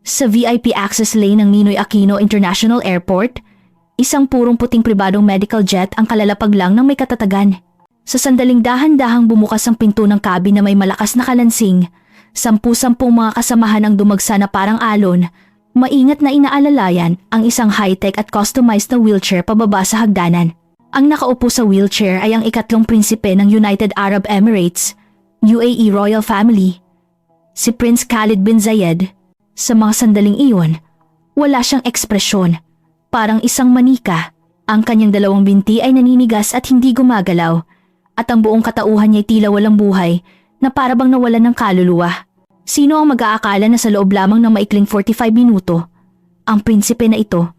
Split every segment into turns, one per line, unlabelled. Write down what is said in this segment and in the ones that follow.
Sa VIP access lane ng Ninoy Aquino International Airport, isang purong puting pribadong medical jet ang kalalapag lang ng may katatagan. Sa sandaling dahan-dahang bumukas ang pinto ng cabin na may malakas na kalansing, 10-10 mga kasamahan ang dumagsa na parang alon, maingat na inaalalayan ang isang high-tech at customized na wheelchair pababa sa hagdanan. Ang nakaupo sa wheelchair ay ang ikatlong prinsipe ng United Arab Emirates, UAE Royal Family, si Prince Khalid bin Zayed. Sa mga sandaling iyon, wala siyang ekspresyon, parang isang manika. Ang kanyang dalawang binti ay naninigas at hindi gumagalaw, at ang buong katauhan niya ay tila walang buhay na para bang nawalan ng kaluluwa. Sino ang mag-aakala na sa loob lamang ng maikling 45 minuto, ang prinsipe na ito,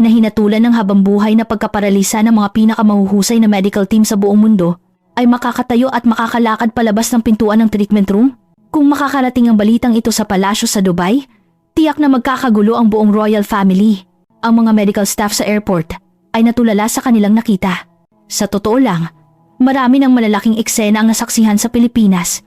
na hinatulan ng habang buhay na pagkaparalisa ng mga pinakamahuhusay na medical team sa buong mundo, ay makakatayo at makakalakad palabas ng pintuan ng treatment room? Kung makakarating ang balitang ito sa palasyo sa Dubai, tiyak na magkakagulo ang buong royal family. Ang mga medical staff sa airport ay natulala sa kanilang nakita. Sa totoo lang, marami ng malalaking eksena ang nasaksihan sa Pilipinas.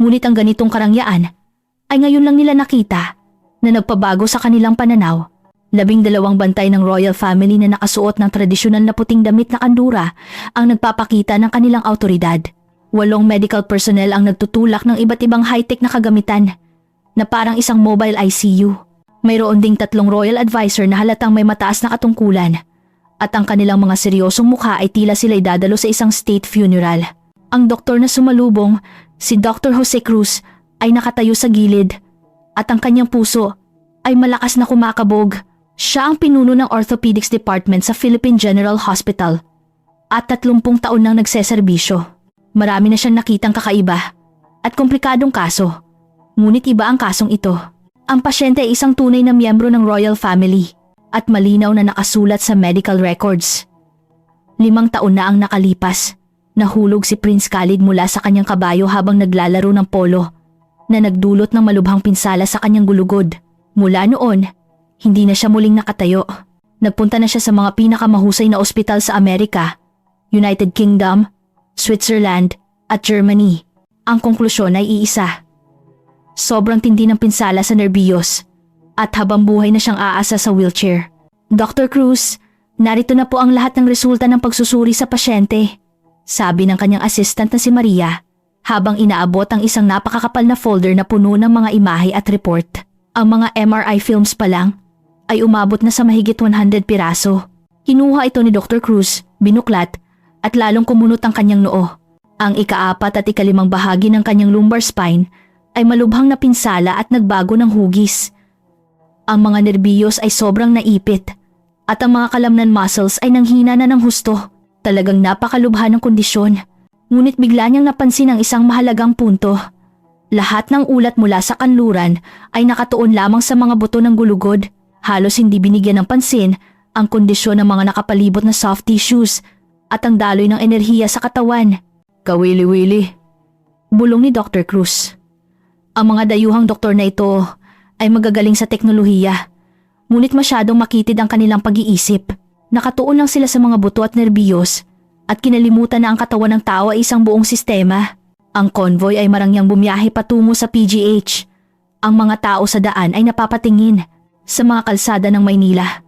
Ngunit ang ganitong karangyaan ay ngayon lang nila nakita na nagpabago sa kanilang pananaw. 12 bantay ng royal family na nakasuot ng tradisyonal na puting damit na kandura ang nagpapakita ng kanilang autoridad. 8 medical personnel ang nagtutulak ng iba't ibang high-tech na kagamitan na parang isang mobile ICU. Mayroon ding 3 royal advisor na halatang may mataas na katungkulan at ang kanilang mga seryosong mukha ay tila sila'y dadalo sa isang state funeral. Ang doktor na sumalubong, si Dr. Jose Cruz, ay nakatayo sa gilid at ang kanyang puso ay malakas na kumakabog. Siya ang pinuno ng orthopedics department sa Philippine General Hospital at 30 taon nang nagseserbisyo. Marami na siyang nakitang kakaiba at komplikadong kaso. Ngunit iba ang kasong ito. Ang pasyente ay isang tunay na miyembro ng royal family at malinaw na nakasulat sa medical records. 5 taon na ang nakalipas. Nahulog si Prince Khalid mula sa kanyang kabayo habang naglalaro ng polo na nagdulot ng malubhang pinsala sa kanyang gulugod. Mula noon, hindi na siya muling nakatayo. Nagpunta na siya sa mga pinakamahusay na ospital sa Amerika, United Kingdom, Switzerland at Germany. Ang konklusyon ay iisa. Sobrang tindi ng pinsala sa nerbiyos at habang buhay na siyang aasa sa wheelchair. Dr. Cruz, narito na po ang lahat ng resulta ng pagsusuri sa pasyente, sabi ng kanyang assistant na si Maria habang inaabot ang isang napakakapal na folder na puno ng mga imahe at report. Ang mga MRI films pa lang ay umabot na sa mahigit 100 piraso. Kinuha ito ni Dr. Cruz, binuklat at lalong kumunot ang kanyang noo. Ang ika-4 at ika-5 bahagi ng kanyang lumbar spine ay malubhang napinsala at nagbago ng hugis. Ang mga nerbiyos ay sobrang naipit at ang mga kalamnan muscles ay nanghina na ng husto. Talagang napakalubha ng kondisyon. Ngunit bigla niyang napansin ang isang mahalagang punto. Lahat ng ulat mula sa kanluran ay nakatuon lamang sa mga buto ng gulugod. Halos hindi binigyan ng pansin ang kondisyon ng mga nakapalibot na soft tissues at ang daloy ng enerhiya sa katawan. Kawili-wili, bulong ni Dr. Cruz. Ang mga dayuhang doktor na ito ay magagaling sa teknolohiya, ngunit masyadong makitid ang kanilang pag-iisip. Nakatuon lang sila sa mga buto at nerbiyos at kinalimutan na ang katawan ng tao ay isang buong sistema. Ang convoy ay marangyang bumiyahe patungo sa PGH. Ang mga tao sa daan ay napapatingin sa mga kalsada ng Maynila.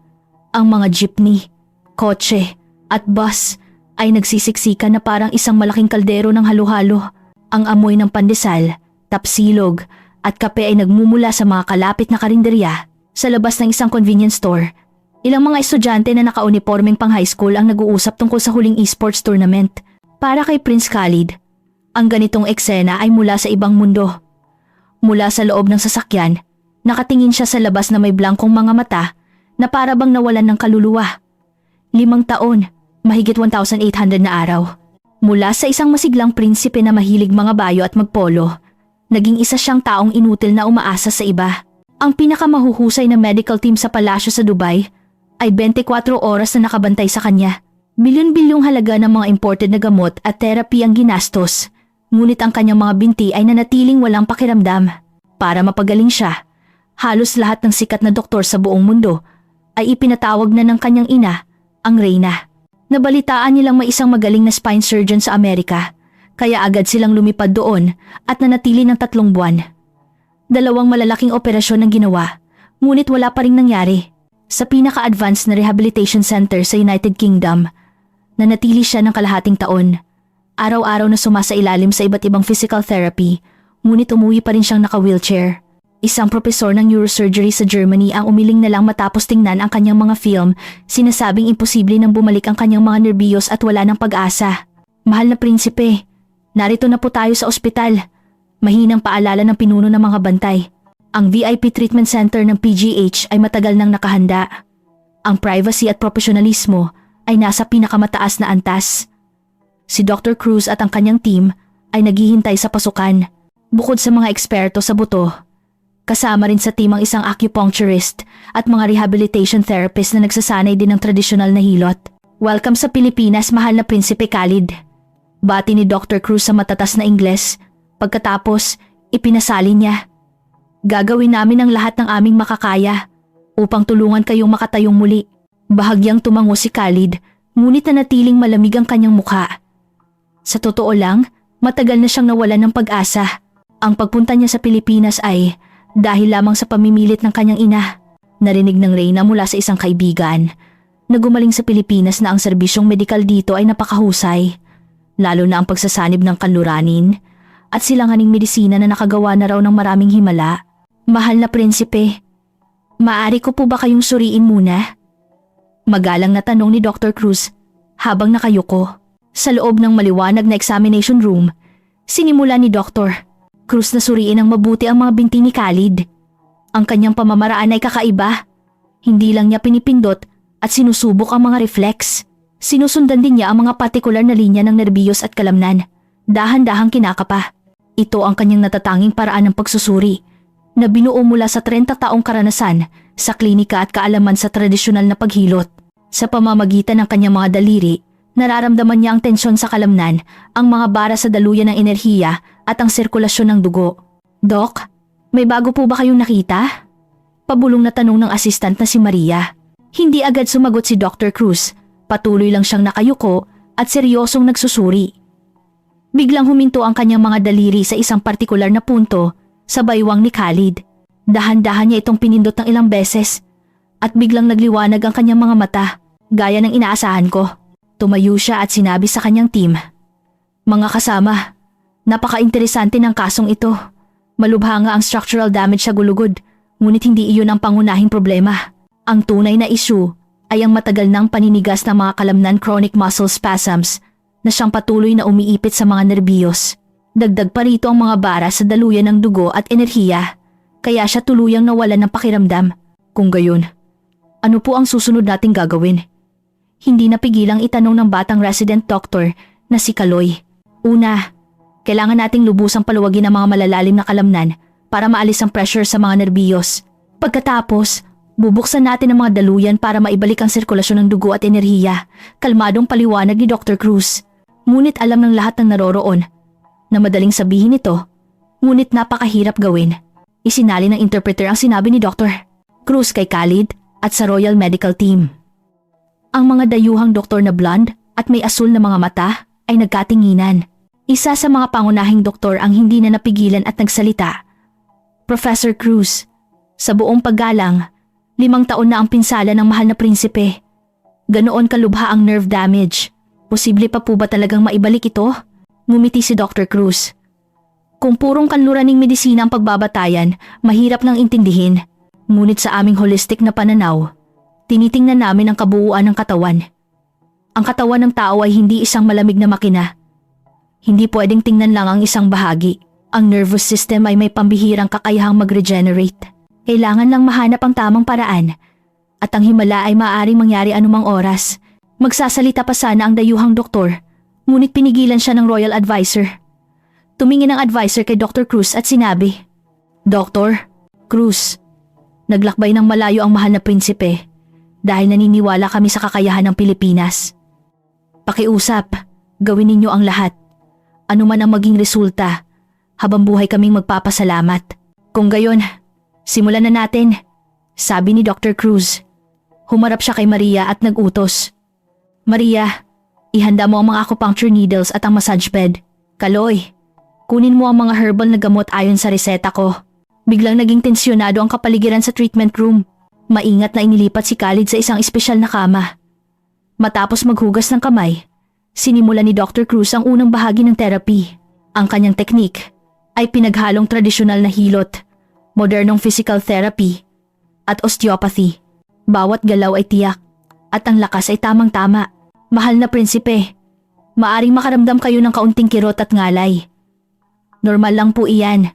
Ang mga jeepney, kotse at bus ay nagsisiksikan na parang isang malaking kaldero ng halo-halo. Ang amoy ng pandesal, tapsilog at kape ay nagmumula sa mga kalapit na karinderya. Sa labas ng isang convenience store, ilang mga estudyante na nakaunipormeng pang high school ang nag-uusap tungkol sa huling esports tournament. Para kay Prince Khalid, ang ganitong eksena ay mula sa ibang mundo. Mula sa loob ng sasakyan, nakatingin siya sa labas na may blankong mga mata na para bang nawalan ng kaluluwa. 5 taon, mahigit 1,800 na araw. Mula sa isang masiglang prinsipe na mahilig mga bayo at magpolo, naging isa siyang taong inutil na umaasa sa iba. Ang pinakamahuhusay na medical team sa palasyo sa Dubai ay 24 oras na nakabantay sa kanya. Bilyon-bilyong halaga ng mga imported na gamot at therapy ang ginastos, ngunit ang kanyang mga binti ay nanatiling walang pakiramdam. Para mapagaling siya, halos lahat ng sikat na doktor sa buong mundo ay ipinatawag na ng kanyang ina, ang Reyna. Nabalitaan nilang may isang magaling na spine surgeon sa Amerika, kaya agad silang lumipad doon at nanatili ng 3 buwan. 2 malalaking operasyon ang ginawa Ngunit wala pa ring nangyari. Sa pinaka-advanced na rehabilitation center sa United Kingdom, nanatili siya ng kalahating taon. Araw-araw na sumasailalim sa iba't ibang physical therapy, ngunit umuwi pa rin siyang naka-wheelchair. Isang propesor ng neurosurgery sa Germany ang umiling na lang matapos tingnan ang kanyang mga film, sinasabing imposible nang bumalik ang kanyang mga nerbiyos at wala ng pag-asa. Mahal na prinsipe, narito na po tayo sa ospital. Mahinang paalala ng pinuno ng mga bantay. Ang VIP treatment center ng PGH ay matagal nang nakahanda. Ang privacy at profesionalismo ay nasa pinakamataas na antas. Si Dr. Cruz at ang kanyang team ay naghihintay sa pasukan. Bukod sa mga eksperto sa buto, kasama rin sa team ang isang acupuncturist at mga rehabilitation therapist na nagsasanay din ng tradisyonal na hilot. Welcome sa Pilipinas, mahal na Prinsipe Khalid. Bati ni Dr. Cruz sa matatas na Ingles. Pagkatapos, ipinasali niya. Gagawin namin ang lahat ng aming makakaya upang tulungan kayong makatayong muli. Bahagyang tumango si Khalid, ngunit nanatiling malamig ang kanyang mukha. Sa totoo lang, matagal na siyang nawalan ng pag-asa. Ang pagpunta niya sa Pilipinas ay dahil lamang sa pamimilit ng kanyang ina. Narinig ng Reyna mula sa isang kaibigan na gumaling sa Pilipinas na ang serbisyong medikal dito ay napakahusay, lalo na ang pagsasanib ng kanluranin at silanganing medisina na nakagawa na raw ng maraming himala. Mahal na prinsipe, maaari ko po ba kayong suriin muna? Magalang na tanong ni Dr. Cruz habang nakayuko. Sa loob ng maliwanag na examination room, sinimula ni Dr. Cruz na suriin ang mabuti ang mga binti ni Khalid. Ang kanyang pamamaraan ay kakaiba. Hindi lang niya pinipindot at sinusubok ang mga reflex. Sinusundan din niya ang mga partikular na linya ng nerbiyos at kalamnan. Dahan-dahang kinakapa. Ito ang kanyang natatanging paraan ng pagsusuri na binuo mula sa 30 taong karanasan sa klinika at kaalaman sa tradisyonal na paghilot. Sa pamamagitan ng kanyang mga daliri, nararamdaman niya ang tensyon sa kalamnan, ang mga bara sa daluyan ng enerhiya at ang sirkulasyon ng dugo. Doc, may bago po ba kayong nakita? Pabulong na tanong ng assistant na si Maria. Hindi agad sumagot si Dr. Cruz. Patuloy lang siyang nakayuko at seryosong nagsusuri. Biglang huminto ang kanyang mga daliri sa isang partikular na punto sa baywang ni Khalid. Dahan-dahan niya itong pinindot ng ilang beses at biglang nagliwanag ang kanyang mga mata, gaya ng inaasahan ko. Tumayo siya at sinabi sa kanyang team, "Mga kasama, napaka-interesante ng kasong ito. Malubha nga ang structural damage sa gulugod, ngunit hindi iyon ang pangunahing problema. Ang tunay na issue ay ang matagal ng paninigas ng mga kalamnan chronic muscle spasms na siyang patuloy na umiipit sa mga nerbiyos. Dagdag pa rito ang mga bara sa daluyan ng dugo at enerhiya, kaya siya tuluyang nawalan ng pakiramdam. Kung gayon, ano po ang susunod nating gagawin?" Hindi napigilang itanong ng batang resident doctor na si Kaloy. Una, kailangan nating lubusang paluwagin ang mga malalalim na kalamnan para maalis ang pressure sa mga nerbiyos. Pagkatapos, bubuksan natin ang mga daluyan para maibalik ang sirkulasyon ng dugo at enerhiya. Kalmadong paliwanag ni Dr. Cruz. Ngunit alam ng lahat ng naroroon na madaling sabihin ito, ngunit napakahirap gawin. Isinali ng interpreter ang sinabi ni Dr. Cruz kay Khalid at sa Royal Medical Team. Ang mga dayuhang doktor na blonde at may asul na mga mata ay nagkatinginan. Isa sa mga pangunahing doktor ang hindi na napigilan at nagsalita. Professor Cruz, sa buong paggalang, 5 taon na ang pinsala ng mahal na prinsipe. Ganoon kalubha ang nerve damage. Posible pa po ba talagang maibalik ito? Ngumiti si Dr. Cruz. Kung purong kanluraning medisina ang pagbabatayan, mahirap nang intindihin. Ngunit sa aming holistic na pananaw, tinitingnan namin ang kabuuan ng katawan. Ang katawan ng tao ay hindi isang malamig na makina. Hindi pwedeng tingnan lang ang isang bahagi. Ang nervous system ay may pambihirang kakayahang mag-regenerate. Kailangan lang mahanap ang tamang paraan. At ang himala ay maaaring mangyari anumang oras. Magsasalita pa sana ang dayuhang doktor, ngunit pinigilan siya ng royal advisor. Tumingin ang advisor kay Dr. Cruz at sinabi, Dr. Cruz, naglakbay ng malayo ang mahal na prinsipe dahil naniniwala kami sa kakayahan ng Pilipinas. Pakiusap, gawin ninyo ang lahat. Ano man ang maging resulta, habang buhay kaming magpapasalamat. Kung gayon, simulan na natin, sabi ni Dr. Cruz. Humarap siya kay Maria at nag-utos. Maria, ihanda mo ang mga acupuncture needles at ang massage bed. Kaloy, kunin mo ang mga herbal na gamot ayon sa reseta ko. Biglang naging tensyonado ang kapaligiran sa treatment room. Maingat na inilipat si Khalid sa isang espesyal na kama. Matapos maghugas ng kamay, sinimula ni Dr. Cruz ang unang bahagi ng therapy. Ang kanyang teknik ay pinaghalong tradisyonal na hilot, modernong physical therapy, at osteopathy. Bawat galaw ay tiyak at ang lakas ay tamang-tama. Mahal na prinsipe, maaring makaramdam kayo ng kaunting kirot at ngalay. Normal lang po iyan.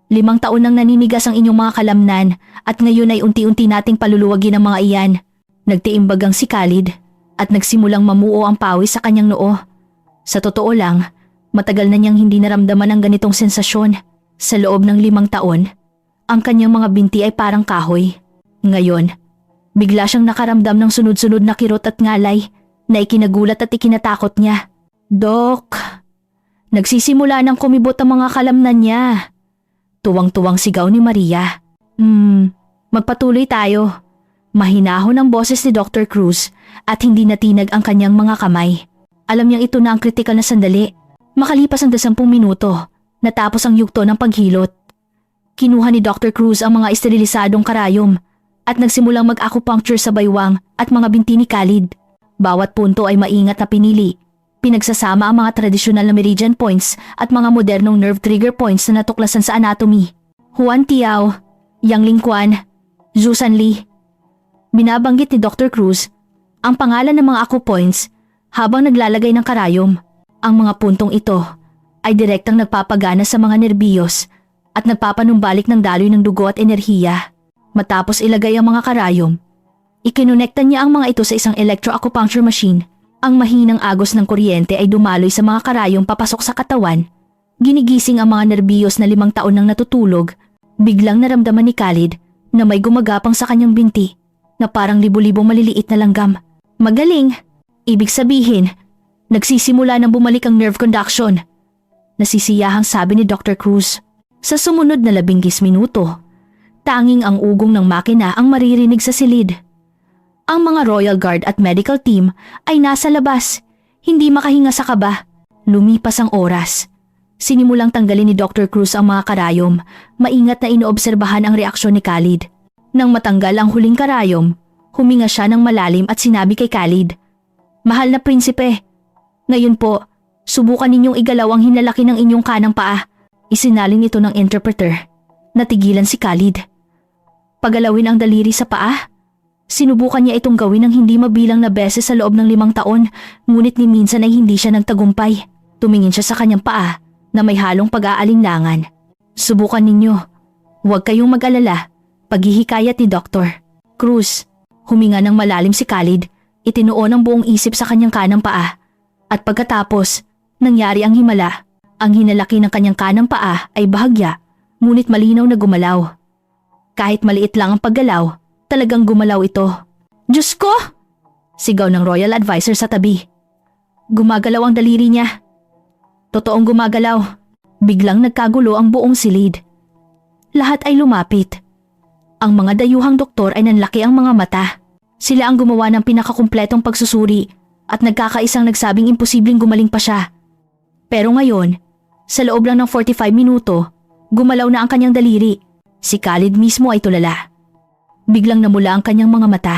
5 taon nang naninigas ang inyong mga kalamnan at ngayon ay unti-unti nating paluluwagin ang mga iyan. Nagtiimbagang si Khalid at nagsimulang mamuo ang pawis sa kanyang noo. Sa totoo lang, matagal na niyang hindi naramdaman ang ganitong sensasyon. Sa loob ng 5 taon, ang kanyang mga binti ay parang kahoy. Ngayon, bigla siyang nakaramdam ng sunod-sunod na kirot at ngalay na ikinagulat at ikinatakot niya. Dok, nagsisimula ng kumibot ang mga kalamnan niya. Tuwang-tuwang sigaw ni Maria. Magpatuloy tayo. Mahinahon ang boses ni Dr. Cruz at hindi natinag ang kanyang mga kamay. Alam niyang ito na ang kritikal na sandali. Makalipas ang 10 minuto, natapos ang yugto ng paghilot. Kinuha ni Dr. Cruz ang mga esterilisadong karayom at nagsimulang mag-acupuncture sa baywang at mga binti ni Khalid. Bawat punto ay maingat na pinili. Pinagsasama ang mga tradisyonal na meridian points at mga modernong nerve trigger points na natuklasan sa anatomy. Juan Tiao, Yang Lingquan, Zhu Sanli. Binabanggit ni Dr. Cruz ang pangalan ng mga acupoints habang naglalagay ng karayom. Ang mga puntong ito ay direktang nagpapagana sa mga nerbiyos at nagpapanumbalik ng daloy ng dugo at enerhiya. Matapos ilagay ang mga karayom, ikinonekta niya ang mga ito sa isang electroacupuncture machine. Ang mahinang agos ng kuryente ay dumaloy sa mga karayom papasok sa katawan. Ginigising ang mga nerbiyos na 5 taon nang natutulog. Biglang naramdaman ni Khalid na may gumagapang sa kanyang binti na parang libo-libong maliliit na langgam. Magaling! Ibig sabihin, nagsisimula nang bumalik ang nerve conduction. Nasisiyahang sabi ni Dr. Cruz. Sa sumunod na 10 minuto, tanging ang ugong ng makina ang maririnig sa silid. Ang mga Royal Guard at medical team ay nasa labas, hindi makahinga sa kaba. Lumipas ang oras. Sinimulang tanggalin ni Dr. Cruz ang mga karayom, maingat na inoobserbahan ang reaksyon ni Khalid. Nang matanggal ang huling karayom, huminga siya ng malalim at sinabi kay Khalid, "Mahal na prinsipe, ngayon po, subukan ninyong igalaw ang hinalaki ng inyong kanang paa." Isinalin ito ng interpreter. Natigilan si Khalid. Pagalawin ang daliri sa paa? Sinubukan niya itong gawin ng hindi mabilang na beses sa loob ng 5 taon, ngunit ni minsan ay hindi siya nagtagumpay. Tumingin siya sa kanyang paa na may halong pag-aalinlangan. "Subukan ninyo. Huwag kayong mag-alala." Paghihikayat ni Dr. Cruz. Huminga ng malalim si Khalid, itinuon ang buong isip sa kanyang kanang paa. At pagkatapos, nangyari ang himala. Ang hinalaki ng kanyang kanang paa ay bahagya, ngunit malinaw na gumalaw. Kahit maliit lang ang paggalaw, talagang gumalaw ito. "Diyos ko!" Sigaw ng Royal Advisor sa tabi. Gumagalaw ang daliri niya. Totoong gumagalaw. Biglang nagkagulo ang buong silid. Lahat ay lumapit. Ang mga dayuhang doktor ay nanlaki ang mga mata. Sila ang gumawa ng pinakakumpletong pagsusuri at nagkakaisang nagsabing imposibleng gumaling pa siya. Pero ngayon, sa loob lang ng 45 minuto, gumalaw na ang kanyang daliri. Si Khalid mismo ay tulala. Biglang namula ang kanyang mga mata.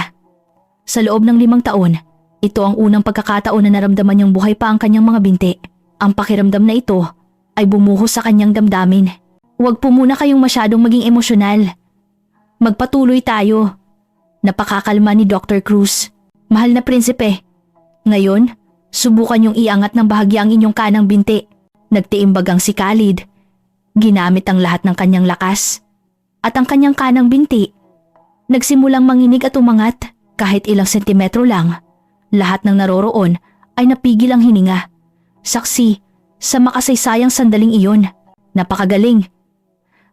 Sa loob ng 5 taon, ito ang unang pagkakataon na naramdaman niyang buhay pa ang kanyang mga binti. Ang pakiramdam na ito ay bumuhos sa kanyang damdamin. "Huwag po muna kayong masyadong maging emosyonal. Magpatuloy tayo." Napakakalma ni Dr. Cruz. "Mahal na prinsipe, ngayon, subukan niyong iangat ng bahagya ang inyong kanang binti." Nagtiimbagang si Khalid. Ginamit ang lahat ng kanyang lakas. At ang kanyang kanang binti, nagsimulang manginig at umangat kahit ilang sentimetro lang. Lahat ng naroroon ay napigil ang hininga. Saksi sa makasaysayang sandaling iyon. Napakagaling.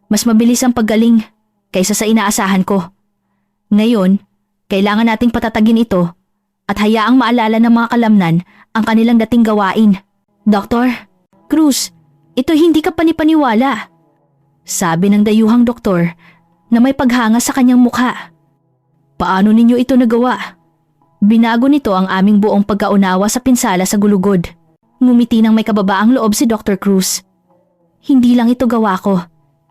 Mas mabilis ang paggaling kaysa sa inaasahan ko. Ngayon, kailangan nating patatagin ito at hayaang maalala ng mga kalamnan ang kanilang dating gawain. "Dr. Cruz, ito hindi ka panipaniwala," sabi ng dayuhang doktor na may paghanga sa kanyang mukha. "Paano ninyo ito nagawa?" "Binago nito ang aming buong pagkaunawa sa pinsala sa gulugod." Ngumiti ng may kababaang loob si Dr. Cruz. "Hindi lang ito gawa ko.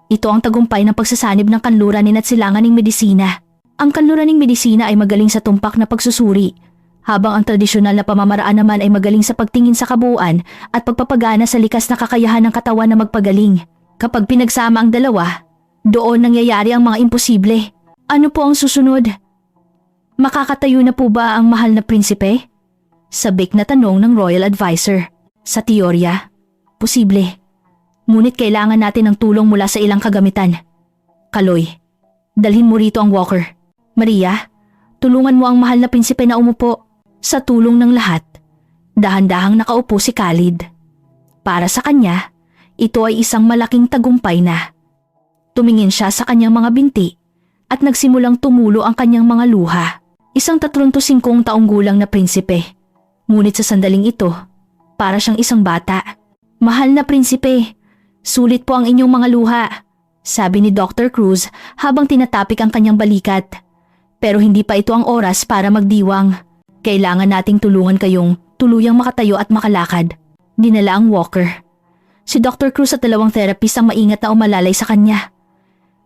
Ito ang tagumpay ng pagsasanib ng kanluranin at silanganing medisina. Ang kanluraning medisina ay magaling sa tumpak na pagsusuri, habang ang tradisyonal na pamamaraan naman ay magaling sa pagtingin sa kabuuan at pagpapagana sa likas na kakayahan ng katawan na magpagaling. Kapag pinagsama ang dalawa, doon nangyayari ang mga imposible. Ano po ang susunod? Makakatayo na po ba ang mahal na prinsipe? Sabik na tanong ng royal advisor. Sa teorya, posible. Ngunit kailangan natin ng tulong mula sa ilang kagamitan. Kaloy, dalhin mo rito ang walker. Maria, tulungan mo ang mahal na prinsipe na umupo. Sa tulong ng lahat, dahan-dahang nakaupo si Khalid. Para sa kanya, ito ay isang malaking tagumpay na. Tumingin siya sa kanyang mga binti at nagsimulang tumulo ang kanyang mga luha. Isang 35 taong gulang na prinsipe. Ngunit sa sandaling ito, para siyang isang bata. Mahal na prinsipe, sulit po ang inyong mga luha, sabi ni Dr. Cruz habang tinatapik ang kanyang balikat. Pero hindi pa ito ang oras para magdiwang. Kailangan nating tulungan kayong tuluyang makatayo at makalakad. Dinala ang walker. Si Dr. Cruz at 2 therapist ang maingat na umalalay sa kanya.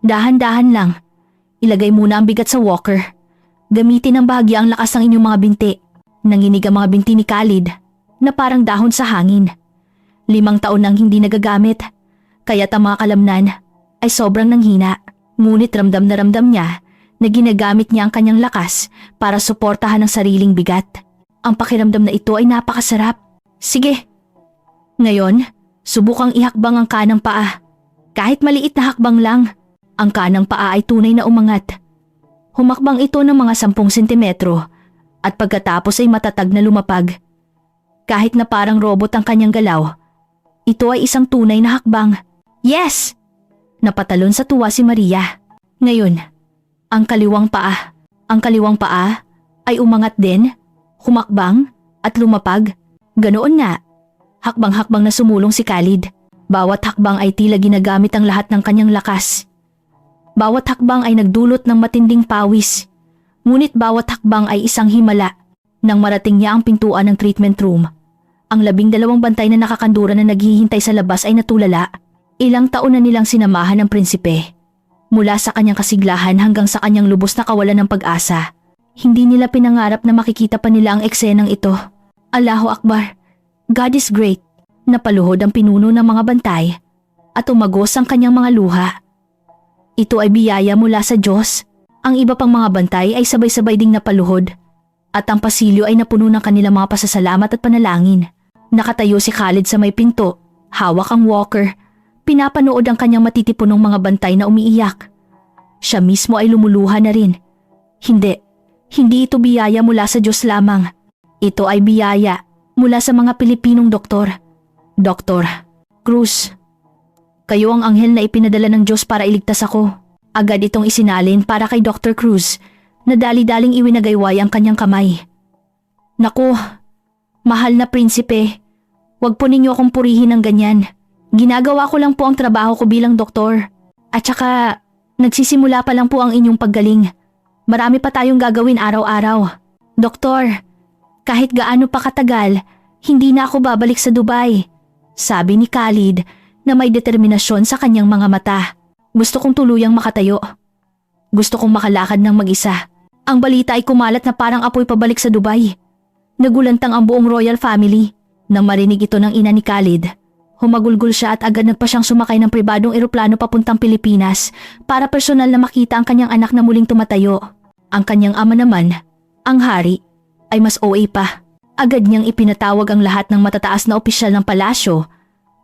Dahan-dahan lang. Ilagay muna ang bigat sa walker. Gamitin ng bahagya ang lakas ng inyong mga binti. Nanginig ang mga binti ni Khalid na parang dahon sa hangin. 5 taon nang hindi nagagamit, kaya't ang mga kalamnan ay sobrang nanghina. Ngunit ramdam na ramdam niya na ginagamit niya ang kanyang lakas para suportahan ang sariling bigat. Ang pakiramdam na ito ay napakasarap. Sige. Ngayon, subukang ihakbang ang kanang paa. Kahit maliit na hakbang lang, ang kanang paa ay tunay na umangat. Humakbang ito ng mga 10 sentimetro at pagkatapos ay matatag na lumapag. Kahit na parang robot ang kanyang galaw, ito ay isang tunay na hakbang. Yes! Napatalon sa tuwa si Maria. Ngayon, ang kaliwang paa ay umangat din, humakbang at lumapag. Ganoon nga, hakbang-hakbang na sumulong si Khalid. Bawat hakbang ay tila ginagamit ang lahat ng kanyang lakas. Bawat hakbang ay nagdulot ng matinding pawis. Ngunit bawat hakbang ay isang himala. Nang marating niya ang pintuan ng treatment room, ang 12 bantay na nakakandura na naghihintay sa labas ay natulala. Ilang taon na nilang sinamahan ng prinsipe. Mula sa kanyang kasiglahan hanggang sa kanyang lubos na kawalan ng pag-asa. Hindi nila pinangarap na makikita pa nila ang eksenang ito. Allahu Akbar, God is great. Napaluhod ang pinuno ng mga bantay at umagos ang kanyang mga luha. Ito ay biyaya mula sa Diyos. Ang iba pang mga bantay ay sabay-sabay ding napaluhod at ang pasilyo ay napuno ng kanilang mga pasasalamat at panalangin. Nakatayo si Khalid sa may pinto, hawak ang walker. Pinapanood ang kanyang matitipunong mga bantay na umiiyak. Siya mismo ay lumuluha na rin. Hindi ito biyaya mula sa Diyos lamang. Ito ay biyaya mula sa mga Pilipinong doktor. Dr. Cruz, kayo ang anghel na ipinadala ng Diyos para iligtas ako. Agad itong isinalin para kay Dr. Cruz na dali-daling iwinagayway ang kanyang kamay. Naku, mahal na prinsipe, huwag po ninyo akong purihin ng ganyan. Ginagawa ko lang po ang trabaho ko bilang doktor. At saka, nagsisimula pa lang po ang inyong paggaling. Marami pa tayong gagawin araw-araw. Doktor, kahit gaano pa katagal, hindi na ako babalik sa Dubai. Sabi ni Khalid na may determinasyon sa kanyang mga mata. Gusto kong tuluyang makatayo. Gusto kong makalakad ng mag-isa. Ang balita ay kumalat na parang apoy pabalik sa Dubai. Nagulantang ang buong royal family. Nang marinig ito ng ina ni Khalid, humagulgol siya at agad nagpa siyang sumakay ng pribadong eroplano papuntang Pilipinas para personal na makita ang kanyang anak na muling tumatayo. Ang kanyang ama naman, ang hari, ay mas OA pa. Agad niyang ipinatawag ang lahat ng matataas na opisyal ng palasyo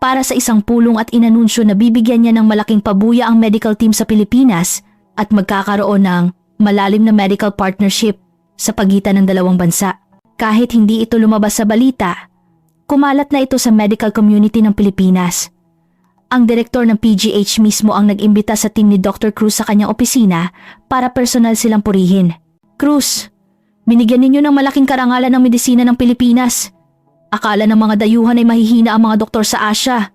para sa isang pulong at inanunsyo na bibigyan niya ng malaking pabuya ang medical team sa Pilipinas at magkakaroon ng malalim na medical partnership sa pagitan ng dalawang bansa. Kahit hindi ito lumabas sa balita, kumalat na ito sa medical community ng Pilipinas. Ang direktor ng PGH mismo ang nag-imbita sa team ni Dr. Cruz sa kanyang opisina para personal silang purihin. Cruz, binigyan ninyo ng malaking karangalan ng medisina ng Pilipinas. Akala ng mga dayuhan ay mahihina ang mga doktor sa Asia.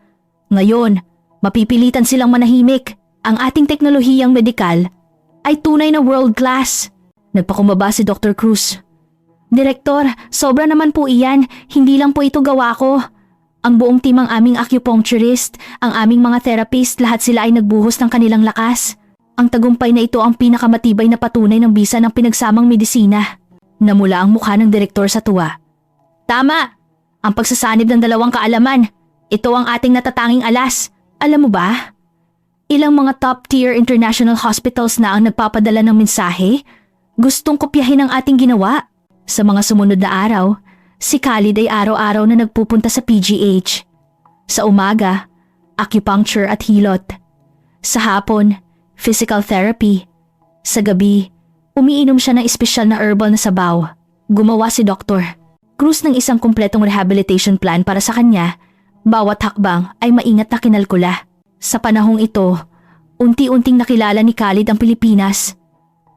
Ngayon, mapipilitan silang manahimik. Ang ating teknolohiyang medikal ay tunay na world class. Nagpakumbaba si Dr. Cruz. Direktor, sobra naman po iyan. Hindi lang po ito gawa ko. Ang buong team, ang aming acupuncturist, ang aming mga therapist, lahat sila ay nagbuhos ng kanilang lakas. Ang tagumpay na ito ang pinakamatibay na patunay ng bisa ng pinagsamang medisina. Namula ang mukha ng direktor sa tuwa. Tama! Ang pagsasanib ng dalawang kaalaman. Ito ang ating natatanging alas. Alam mo ba? Ilang mga top-tier international hospitals na ang nagpapadala ng mensahe. Gustong kopyahin ang ating ginawa. Sa mga sumunod na araw, si Khalid ay araw-araw na nagpupunta sa PGH. Sa umaga, acupuncture at hilot. Sa hapon, physical therapy. Sa gabi, umiinom siya ng espesyal na herbal na sabaw. Gumawa si Dr. Cruz ng isang kumpletong rehabilitation plan para sa kanya. Bawat hakbang ay maingat na kinalkula. Sa panahong ito, unti-unting nakilala ni Khalid ang Pilipinas.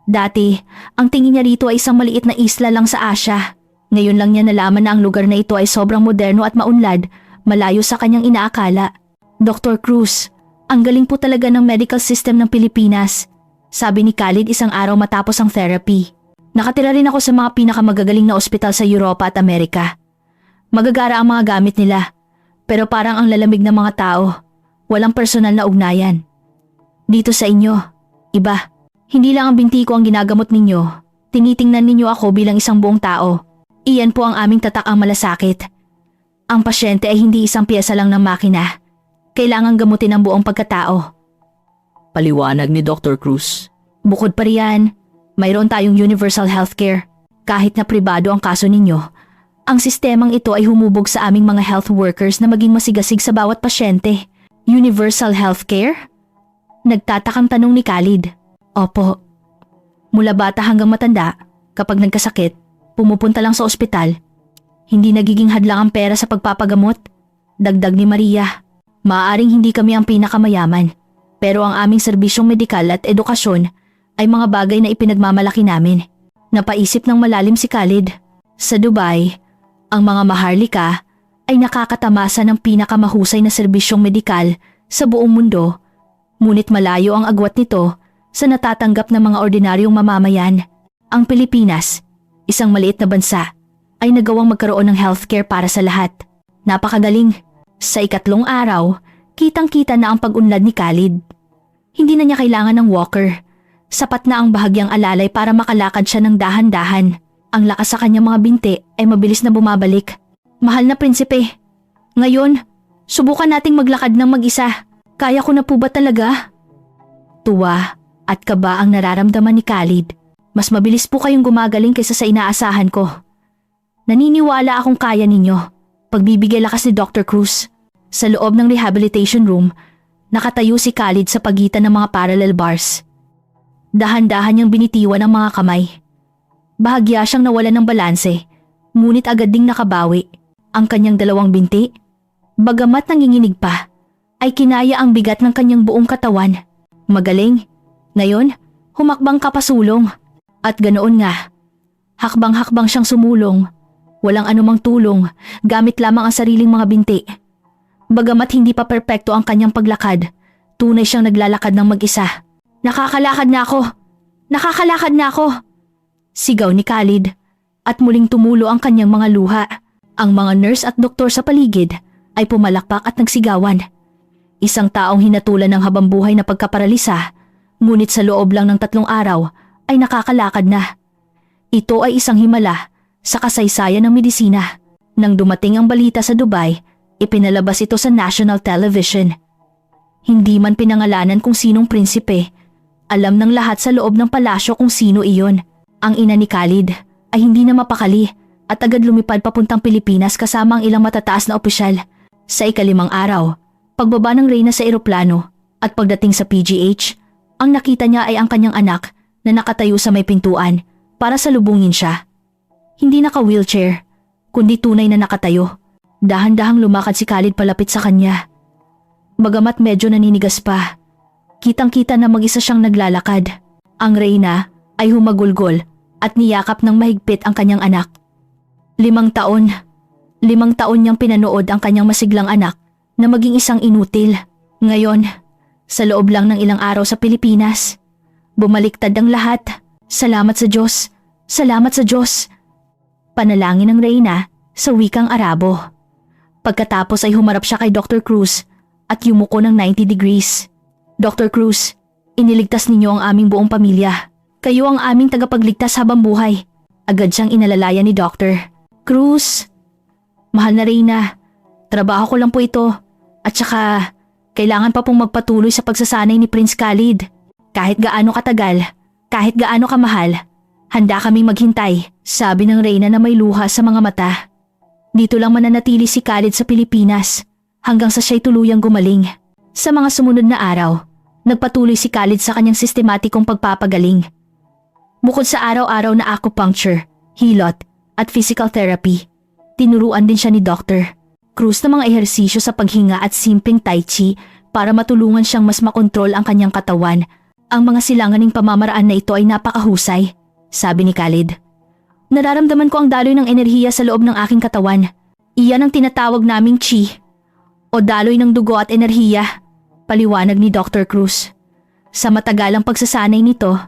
Dati, ang tingin niya rito ay isang maliit na isla lang sa Asia. Ngayon lang niya nalaman na ang lugar na ito ay sobrang moderno at maunlad, malayo sa kanyang inaakala. Dr. Cruz, ang galing po talaga ng medical system ng Pilipinas, sabi ni Khalid isang araw matapos ang therapy. Nakatira rin ako sa mga pinakamagagaling na ospital sa Europa at Amerika. Magagara ang mga gamit nila, pero parang ang lalamig ng mga tao. Walang personal na ugnayan. Dito sa inyo, iba. Hindi lang ang binti ko ang ginagamot ninyo. Tinitingnan ninyo ako bilang isang buong tao. Iyan po ang aming tatakang malasakit. Ang pasyente ay hindi isang piyesa lang ng makina. Kailangan gamutin ang buong pagkatao.
Paliwanag ni Dr. Cruz.
Bukod pa riyan, mayroon tayong universal healthcare. Kahit na pribado ang kaso ninyo, ang sistemang ito ay humubog sa aming mga health workers na maging masigasig sa bawat pasyente. Universal healthcare? Nagtatakang tanong ni Khalid. Opo. Mula bata hanggang matanda, kapag nagkasakit, pumupunta lang sa ospital. Hindi nagiging hadlang ang pera sa pagpapagamot. Dagdag ni Maria. Maaaring hindi kami ang pinakamayaman, pero ang aming serbisyong medikal at edukasyon ay mga bagay na ipinagmamalaki namin. Napaisip ng malalim si Khalid. Sa Dubai, ang mga maharlika ay nakakatamasa ng pinakamahusay na serbisyong medikal sa buong mundo, ngunit malayo ang agwat nito sa natatanggap ng mga ordinaryong mamamayan. Ang Pilipinas, isang maliit na bansa, ay nagawang magkaroon ng healthcare para sa lahat. Napakagaling. Sa ikatlong araw, kitang-kita na ang pag-unlad ni Khalid. Hindi na niya kailangan ng walker. Sapat na ang bahagyang alalay para makalakad siya ng dahan-dahan. Ang lakas sa kanyang mga binti ay mabilis na bumabalik. Mahal na prinsipe, ngayon, subukan nating maglakad ng mag-isa. Kaya ko na po ba talaga? Tuwa at kaba ang nararamdaman ni Khalid. Mas mabilis po kayong gumagaling kaysa sa inaasahan ko. Naniniwala akong kaya ninyo. Pagbibigay lakas ni Dr. Cruz. Sa loob ng rehabilitation room, nakatayo si Khalid sa pagitan ng mga parallel bars. Dahan-dahan niyang binitiwan ang mga kamay. Bahagya siyang nawala ng balanse, ngunit agad ding nakabawi. Ang kanyang dalawang binti, bagamat nanginginig pa, ay kinaya ang bigat ng kanyang buong katawan. Magaling. Ngayon, humakbang kapasulong. At ganoon nga. Hakbang-hakbang siyang sumulong. Walang anumang tulong, gamit lamang ang sariling mga binti. Bagamat hindi pa perpekto ang kanyang paglakad, tunay siyang naglalakad ng mag-isa. Nakakalakad na ako! Nakakalakad na ako! Sigaw ni Khalid at muling tumulo ang kanyang mga luha. Ang mga nurse at doktor sa paligid ay pumalakpak at nagsigawan. Isang taong hinatulan ng habambuhay na pagkaparalisa, ngunit sa loob lang ng 3 araw ay nakakalakad na. Ito ay isang himala sa kasaysayan ng medisina. Nang dumating ang balita sa Dubai, ipinalabas ito sa national television. Hindi man pinangalanan kung sinong prinsipe, alam ng lahat sa loob ng palasyo kung sino iyon. Ang ina ni Khalid ay hindi na mapakali at agad lumipad papuntang Pilipinas kasama ang ilang matataas na opisyal. Sa ika-5 araw, pagbaba ng reyna sa eroplano at pagdating sa PGH, ang nakita niya ay ang kanyang anak na nakatayo sa may pintuan para salubungin siya. Hindi naka-wheelchair, kundi tunay na nakatayo. Dahan-dahang lumakad si Khalid palapit sa kanya. Bagamat medyo naninigas pa, kitang-kita na mag-isa siyang naglalakad. Ang reyna ay humagulgol at niyakap ng mahigpit ang kanyang anak. 5 taon. 5 taon niyang pinanood ang kanyang masiglang anak na maging isang inutil. Ngayon, sa loob lang ng ilang araw sa Pilipinas, bumaliktad ang lahat. Salamat sa Diyos. Salamat sa Diyos. Panalangin ng reyna sa wikang Arabo. Pagkatapos ay humarap siya kay Dr. Cruz at yumuko ng 90 degrees. Dr. Cruz, iniligtas ninyo ang aming buong pamilya. Kayo ang aming tagapagligtas habang buhay. Agad siyang inalalayan ni Dr. Cruz. Mahal na Reyna, trabaho ko lang po ito. At saka, kailangan pa pong magpatuloy sa pagsasanay ni Prince Khalid. Kahit gaano katagal, kahit gaano kamahal, handa kaming maghintay, sabi ng Reyna na may luha sa mga mata. Dito lang mananatili si Khalid sa Pilipinas hanggang sa siya'y tuluyang gumaling. Sa mga sumunod na araw, nagpatuloy si Khalid sa kanyang sistematikong pagpapagaling. Bukod sa araw-araw na acupuncture, hilot at physical therapy, tinuruan din siya ni Dr. Cruz ng mga ehersisyo sa paghinga at simpleng tai chi para matulungan siyang mas makontrol ang kanyang katawan. Ang mga silanganing pamamaraan na ito ay napakahusay, sabi ni Khalid. Nararamdaman ko ang daloy ng enerhiya sa loob ng aking katawan. Iyan ang tinatawag naming chi o daloy ng dugo at enerhiya, paliwanag ni Dr. Cruz. Sa matagalang pagsasanay nito,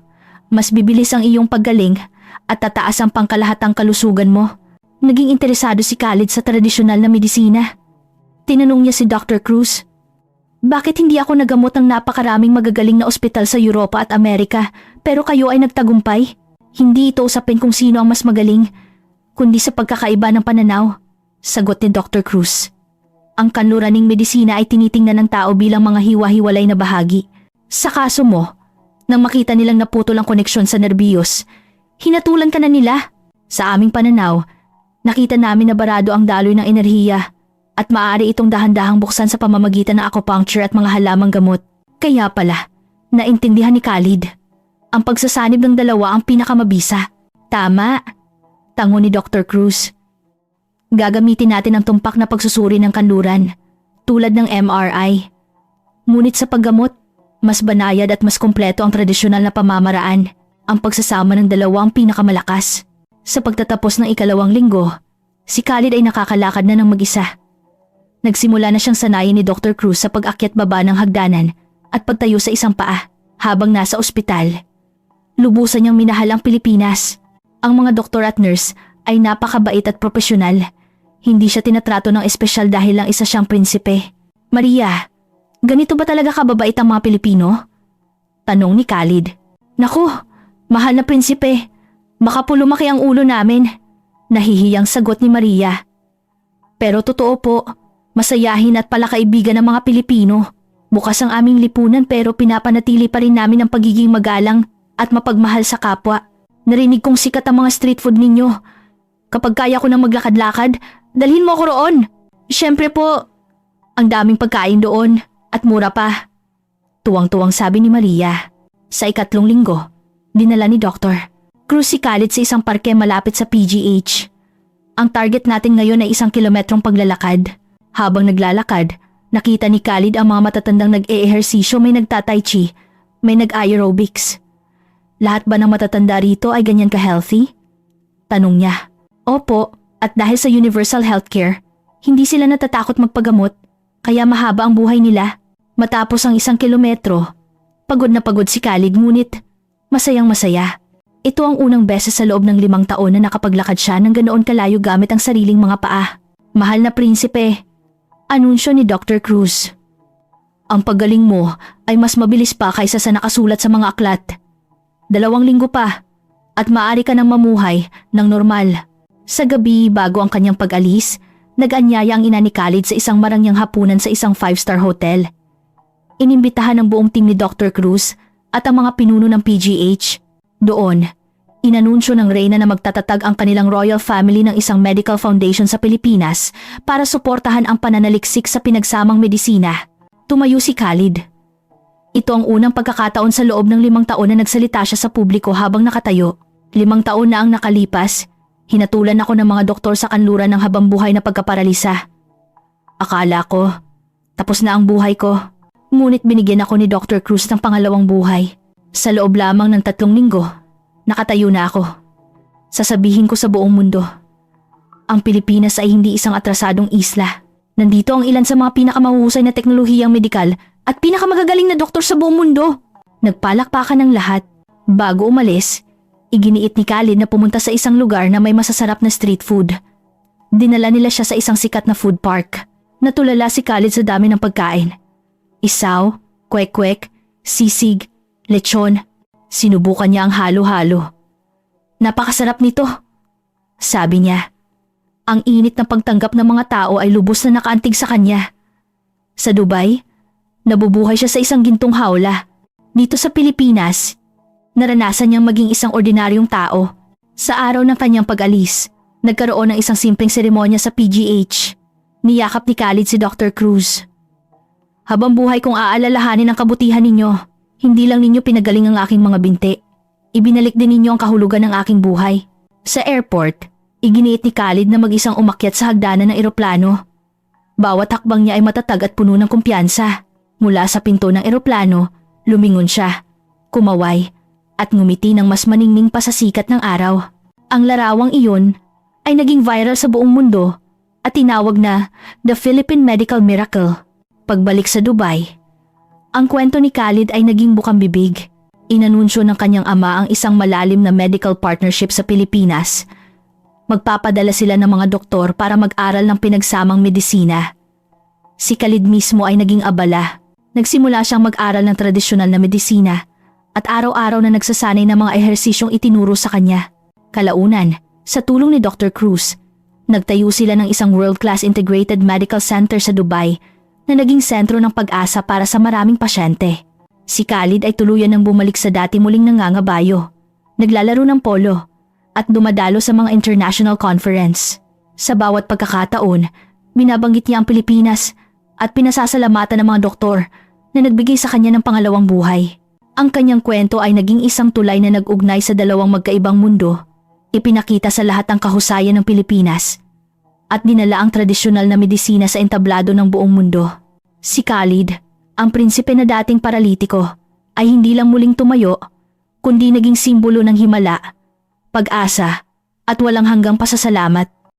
mas bibilis ang iyong paggaling at tataas ang pangkalahatang kalusugan mo. Naging interesado si Khalid sa tradisyonal na medisina. Tinanong niya si Dr. Cruz, bakit hindi ako nagamot ng napakaraming magagaling na ospital sa Europa at Amerika pero kayo ay nagtagumpay? Hindi ito usapin kung sino ang mas magaling, kundi sa pagkakaiba ng pananaw, sagot ni Dr. Cruz. Ang kanluraning medisina ay tinitingnan ng tao bilang mga hiwa-hiwalay na bahagi. Sa kaso mo, nang makita nilang naputol ang koneksyon sa nerbiyos, hinatulan ka na nila. Sa aming pananaw, nakita namin na barado ang daloy ng enerhiya at maaari itong dahan-dahang buksan sa pamamagitan ng acupuncture at mga halamang gamot. Kaya pala, naintindihan ni Khalid. Ang pagsasanib ng dalawa ang pinakamabisa. Tama, tango ni Dr. Cruz. Gagamitin natin ang tumpak na pagsusuri ng kanluran, tulad ng MRI. Ngunit sa paggamot, mas banayad at mas kumpleto ang tradisyonal na pamamaraan. Ang pagsasama ng dalawa ang pinakamalakas. Sa pagtatapos ng ikalawang linggo, si Khalid ay nakakalakad na ng mag-isa. Nagsimula na siyang sanayin ni Dr. Cruz sa pag-akyat baba ng hagdanan at pagtayo sa isang paa habang nasa ospital. Lubusan niyang minahal ang Pilipinas. Ang mga doktor at nurse ay napakabait at profesional. Hindi siya tinatrato ng espesyal dahil lang isa siyang prinsipe. Maria, ganito ba talaga kababait ang mga Pilipino? Tanong ni Khalid. Naku, mahal na prinsipe. Baka po lumaki ang ulo namin. Nahihiyang sagot ni Maria. Pero totoo po, masayahin at palakaibigan ng mga Pilipino. Bukas ang aming lipunan pero pinapanatili pa rin namin ang pagiging magalang at mapagmahal sa kapwa. Narinig kong sikat ang mga street food ninyo. Kapag kaya ko nang maglakad-lakad, dalhin mo ako roon. Siyempre po, ang daming pagkain doon at mura pa. Tuwang-tuwang sabi ni Maria. Sa ikatlong linggo, dinala ni Dr. Cruz si Khalid sa isang parke malapit sa PGH. Ang target natin ngayon ay 1 kilometrong paglalakad. Habang naglalakad, nakita ni Khalid ang mga matatandang nag-e-ehersisyo, may nagta-tai chi, may nag-aerobics. Lahat ba ng matatanda rito ay ganyan ka-healthy? Tanong niya. Opo, at dahil sa universal healthcare, hindi sila natatakot magpagamot, kaya mahaba ang buhay nila. Matapos ang 1 kilometro, pagod na pagod si Khalid ngunit masayang masaya. Ito ang unang beses sa loob ng 5 taon na nakapaglakad siya ng ganoon kalayo gamit ang sariling mga paa. Mahal na prinsipe, anunsyo ni Dr. Cruz. Ang paggaling mo ay mas mabilis pa kaysa sa nakasulat sa mga aklat. 2 linggo pa at maaari ka nang mamuhay ng normal. Sa gabi bago ang kanyang pag-alis, nag-anyaya ang ina ni Khalid sa isang marangyang hapunan sa isang 5-star hotel. Inimbitahan ng buong team ni Dr. Cruz at ang mga pinuno ng PGH. Doon, inanunsyo ng Reyna na magtatatag ang kanilang royal family ng isang medical foundation sa Pilipinas para suportahan ang pananaliksik sa pinagsamang medisina. Tumayo si Khalid. Ito ang unang pagkakataon sa loob ng 5 taon na nagsalita siya sa publiko habang nakatayo. 5 taon na ang nakalipas, hinatulan ako ng mga doktor sa kanluran ng habambuhay na pagkaparalisa. Akala ko, tapos na ang buhay ko. Ngunit binigyan ako ni Dr. Cruz ng pangalawang buhay. Sa loob lamang ng 3 linggo, nakatayo na ako. Sasabihin ko sa buong mundo, ang Pilipinas ay hindi isang atrasadong isla. Nandito ang ilan sa mga pinakamahuhusay na teknolohiyang medikal at pinakamagagaling na doktor sa buong mundo. Nagpalakpakan ng lahat. Bago umalis, iginiit ni Khalid na pumunta sa isang lugar na may masasarap na street food. Dinala nila siya sa isang sikat na food park. Natulala si Khalid sa dami ng pagkain. Isaw, kwek-kwek, sisig, lechon. Sinubukan niya ang halo-halo. Napakasarap nito, sabi niya. Ang init ng pagtanggap ng mga tao ay lubos na nakaantig sa kanya. Sa Dubai, nabubuhay siya sa isang gintong hawla. Dito sa Pilipinas, naranasan niyang maging isang ordinaryong tao. Sa araw ng kanyang pag-alis, nagkaroon ng isang simpleng seremonya sa PGH. Niyakap ni Khalid si Dr. Cruz. Habang buhay kong aalalahanin ang kabutihan ninyo, hindi lang ninyo pinagaling ang aking mga binti. Ibinalik din ninyo ang kahulugan ng aking buhay. Sa airport, iginiit ni Khalid na mag-isang umakyat sa hagdanan ng eroplano. Bawat hakbang niya ay matatag at puno ng kumpiyansa. Mula sa pinto ng eroplano, lumingon siya, kumaway, at ngumiti ng mas maningning pa sa sikat ng araw. Ang larawang iyon ay naging viral sa buong mundo at tinawag na The Philippine Medical Miracle. Pagbalik sa Dubai, ang kwento ni Khalid ay naging bukang bibig. Inanunsyo ng kanyang ama ang isang malalim na medical partnership sa Pilipinas. Magpapadala sila ng mga doktor para mag-aral ng pinagsamang medisina. Si Khalid mismo ay naging abala. Nagsimula siyang mag-aral ng tradisyonal na medisina at araw-araw na nagsasanay ng mga ehersisyong itinuro sa kanya. Kalaunan, sa tulong ni Dr. Cruz, nagtayo sila ng isang world-class integrated medical center sa Dubai na naging sentro ng pag-asa para sa maraming pasyente. Si Khalid ay tuluyan ng bumalik sa dati muling nangangabayo, naglalaro ng polo, at dumadalo sa mga international conference. Sa bawat pagkakataon, binabanggit niya ang Pilipinas at pinasasalamatan ng mga doktor na nagbigay sa kanya ng pangalawang buhay. Ang kanyang kwento ay naging isang tulay na nag-ugnay sa dalawang magkaibang mundo. Ipinakita sa lahat ang kahusayan ng Pilipinas at dinala ang tradisyonal na medisina sa entablado ng buong mundo. Si Khalid, ang prinsipe na dating paralitiko, ay hindi lang muling tumayo, kundi naging simbolo ng himala, pag-asa at walang hanggang pasasalamat.